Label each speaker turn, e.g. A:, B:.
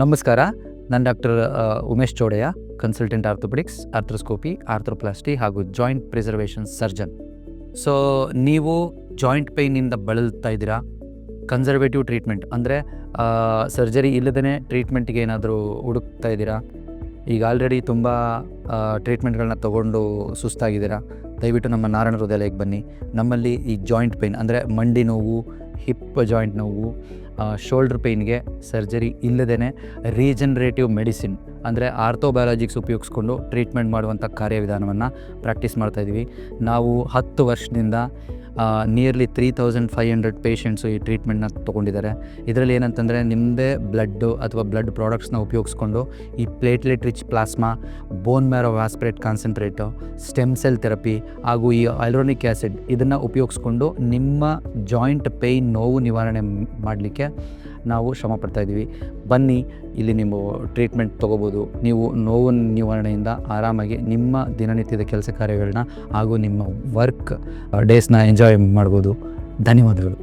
A: ನಮಸ್ಕಾರ. ನಾನು doctor Umesh Chowdaiah, consultant orthopaedics, arthroscopy, arthroplasty ಹಾಗೂ ಜಾಯಿಂಟ್ ಪ್ರಿಸರ್ವೇಷನ್ ಸರ್ಜನ್. ಸೊ ನೀವು ಜಾಯಿಂಟ್ ಪೇಯ್ನಿಂದ ಬಳಲ್ತಾ ಇದ್ದೀರಾ, ಕನ್ಸರ್ವೇಟಿವ್ ಟ್ರೀಟ್ಮೆಂಟ್ ಅಂದರೆ ಸರ್ಜರಿ ಇಲ್ಲದೇ ಟ್ರೀಟ್ಮೆಂಟ್ಗೆ ಏನಾದರೂ ಹುಡುಕ್ತಾ ಇದ್ದೀರಾ, ಈಗ ಆಲ್ರೆಡಿ ತುಂಬ ಟ್ರೀಟ್ಮೆಂಟ್ಗಳನ್ನ ತೊಗೊಂಡು ಸುಸ್ತಾಗಿದ್ದೀರಾ, ದಯವಿಟ್ಟು ನಮ್ಮ ನಾರಾಯಣ ಹೃದಯಾಲಯಕ್ಕೆ ಬನ್ನಿ. ನಮ್ಮಲ್ಲಿ ಈ ಜಾಯಿಂಟ್ ಪೇಯ್ನ್ ಅಂದರೆ ಮಂಡಿ ನೋವು, ಹಿಪ್ ಜಾಯಿಂಟ್ ನೋವು, ಶೋಲ್ಡ್ರ್ ಪೇಯ್ನ್ಗೆ ಸರ್ಜರಿ ಇಲ್ಲದೇ ರೀಜನ್ರೇಟಿವ್ ಮೆಡಿಸಿನ್ ಅಂದರೆ ಆರ್ಥೋಬಯಾಲಜಿಕ್ಸ್ ಉಪಯೋಗಿಸ್ಕೊಂಡು ಟ್ರೀಟ್ಮೆಂಟ್ ಮಾಡುವಂಥ ಕಾರ್ಯವಿಧಾನವನ್ನು ಪ್ರಾಕ್ಟೀಸ್ ಮಾಡ್ತಾಯಿದ್ವಿ. ನಾವು 10 ವರ್ಷದಿಂದ ನಿಯರ್ಲಿ 3500 ಪೇಷಂಟ್ಸು ಈ ಟ್ರೀಟ್ಮೆಂಟ್ನ ತೊಗೊಂಡಿದ್ದಾರೆ. ಇದರಲ್ಲಿ ಏನಂತಂದರೆ ನಿಮ್ಮದೇ ಬ್ಲಡ್ಡು ಅಥವಾ ಬ್ಲಡ್ ಪ್ರಾಡಕ್ಟ್ಸ್ನ ಉಪಯೋಗಿಸ್ಕೊಂಡು ಈ platelet rich plasma, bone marrow aspirate concentrate, stem cell therapy ಹಾಗೂ ಈ ಹೈಲುರಾನಿಕ್ ಆ್ಯಸಿಡ್ ಇದನ್ನು ಉಪಯೋಗಿಸ್ಕೊಂಡು ನಿಮ್ಮ ಜಾಯಿಂಟ್ ಪೇಯ್ನ್ ನೋವು ನಿವಾರಣೆ ಮಾಡಲಿಕ್ಕೆ ನಾವು ಶ್ರಮ ಪಡ್ತಾಯಿದ್ದೀವಿ. ಬನ್ನಿ, ಇಲ್ಲಿ ನೀವು ಟ್ರೀಟ್ಮೆಂಟ್ ತೊಗೋಬೋದು. ನೀವು ನೋವು ನಿವಾರಣೆಯಿಂದ ಆರಾಮಾಗಿ ನಿಮ್ಮ ದಿನನಿತ್ಯದ ಕೆಲಸ ಕಾರ್ಯಗಳನ್ನ ಹಾಗೂ ನಿಮ್ಮ ವರ್ಕ್ ಡೇಸ್ನ ಎಂಜಾಯ್ ಮಾಡ್ಬೋದು. ಧನ್ಯವಾದಗಳು.